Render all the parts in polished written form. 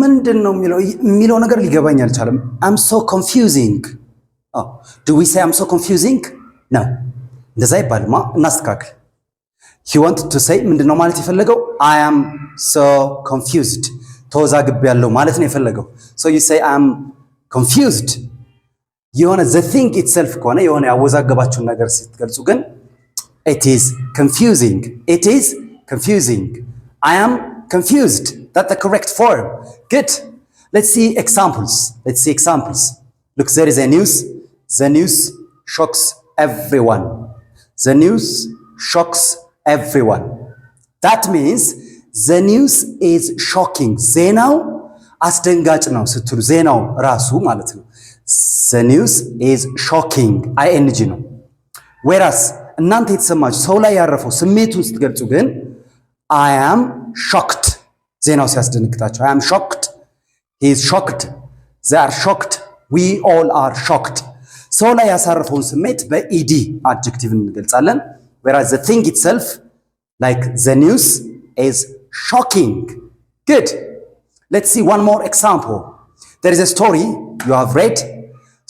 ምንድነው የሚለው ነገር ሊገባኝ አልቻለም። I'm so confusing. Oh, do we say I'm so confusing? No. እንደዛ ይባልማ እናስተካክል። He wanted to say ምንድነው ማለት የፈለገው I am so confused. ተወዛግቤያለሁ ማለት ነው የፈለገው. So you say I'm confused. የሆነ the thing itself ከሆነ የሆነ ያወዛገባችሁን ነገር ስትገልጹ ግን it is confusing. It is confusing. I am confused. That's the correct form. Good. Let's see examples. Look, there is a news. The news shocks everyone. The news shocks everyone. That means the news is shocking. ዜናው አስደንጋጭ ነው ስትሉ ዜናው ራሱ ማለት ነው። The news is shocking. ing ነው። Whereas እናንተ የተሰማችሁ ሰው ላይ ያረፈው ስሜቱን ስትገልጹ ግን I am shocked. ዜናው ሲያስደነግጣቸው I am shocked. He is shocked. They are shocked. We all are shocked. ሰው ላይ ያሳረፈውን ስሜት በኢዲ adjective እንገልጻለን. Whereas the thing itself, like the news, is shocking. Good. Let's see one more example. There is a story you have read.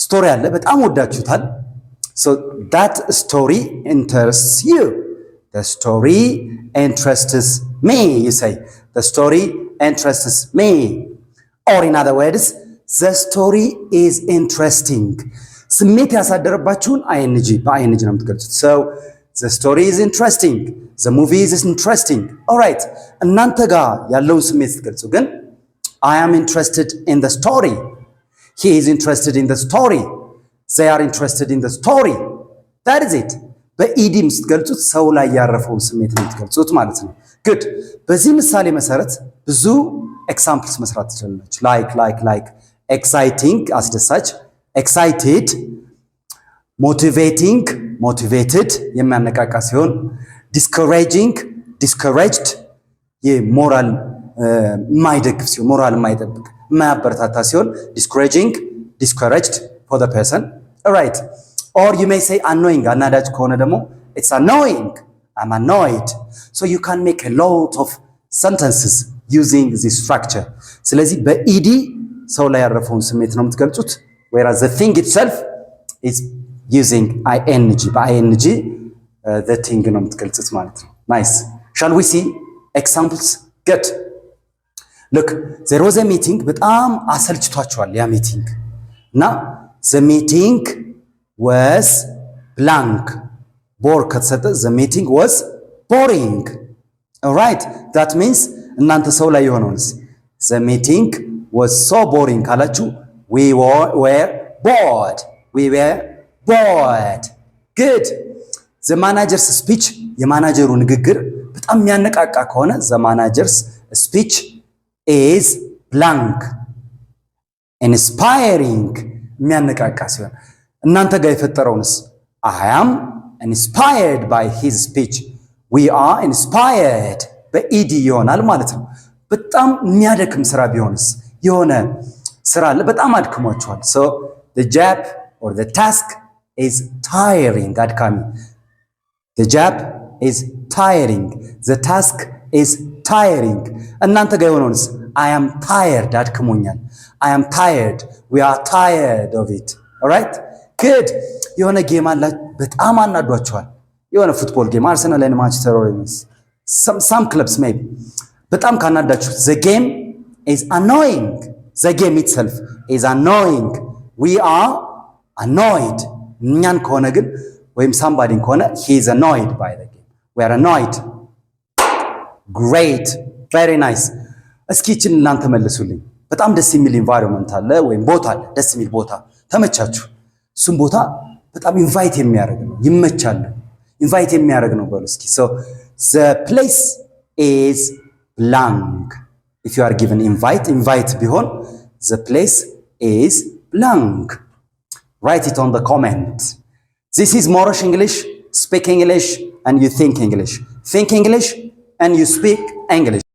Story አለ በጣም ወዳችሁታል. So that story interests you. The story interests me, you say. The story interests me. Or in other words, the story is interesting. ስሜት ያሳደረባችሁን ing በing ነው የምትገልጹት. So the story is interesting. The movie is interesting. All right. እናንተ ጋር ያለውን ስሜት ስትገልጹ ግን I am interested in the story. He is interested in the story. They are interested in the story. That is it. በኢዲም ስትገልጹት ሰው ላይ ያረፈውን ስሜት ነው የምትገልጹት ማለት ነው። Good. በዚህ ምሳሌ መሰረት ብዙ ኤግዛምፕልስ መስራት ትችላላችሁ። like exciting አስደሳች፣ excited፣ motivating motivated የሚያነቃቃ ሲሆን discouraging discouraged የሞራል የማይደግፍ ሲሆን ሞራል የማይጠብቅ የማያበረታታ ሲሆን discouraging discouraged for the person. All right. Or you may say annoying አናዳጅ ከሆነ ደግሞ it's annoying. I'm annoyed. So you can make a lot of sentences using this structure. ስለዚህ በኢዲ ሰው ላይ ያረፈውን ስሜት ነው የምትገልጹት. Whereas the thing itself is using ing. በing the thing ነው የምትገልጹት ማለት ነው. Nice. Shall we see examples? Good. Look, there was a meeting. በጣም አሰልችቷቸዋል ያ ሚቲንግ እና the meeting was blank. Bore ከተሰጠ the meeting was boring. All right. That means እናንተ ሰው ላይ የሆነውንስ the meeting was so boring ካላችሁ we were bored. We were bored. Good. The manager's speech የማናጀሩ ንግግር በጣም የሚያነቃቃ ከሆነ the manager's speech is blank. Inspiring የሚያነቃቃ ሲሆን እናንተ ጋር የፈጠረውንስ I am inspired by his speech. We are inspired. በኢዲ ይሆናል ማለት ነው። በጣም የሚያደክም ስራ ቢሆንስ የሆነ ስራ አለ በጣም አድክሟቸዋል። So the job or the task is tiring. አድካሚ The job is tiring. The task is tiring. እናንተ ጋር የሆነውንስ I am tired. አድክሞኛል። I am tired. We are tired of it. All right? Good. የሆነ ጌም አላ በጣም አናዷቸዋል። የሆነ ፉትቦል ጌም አርሰናል እና ማንቸስተር ዩናይትድ some clubs maybe በጣም ካናዳችሁ the game is annoying. The game itself is annoying. We are annoyed. እኛን ከሆነ ግን ወይም somebody ከሆነ he is annoyed by the game. We are annoyed. Great. Very nice. እስኪ እቺን እናንተ መልሱልኝ። በጣም ደስ የሚል environment አለ ወይም ቦታ አለ ደስ የሚል ቦታ ተመቻችሁ። እሱም ቦታ በጣም ኢንቫይት የሚያደርግ ነው ይመቻል ኢንቫይት የሚያደርግ ነው በሉ እስኪ so the place is blank. If you are given invite ቢሆን the place is blank. Write it on the comment. This is Moorish English. Speak English and you think English. Think English and you speak English.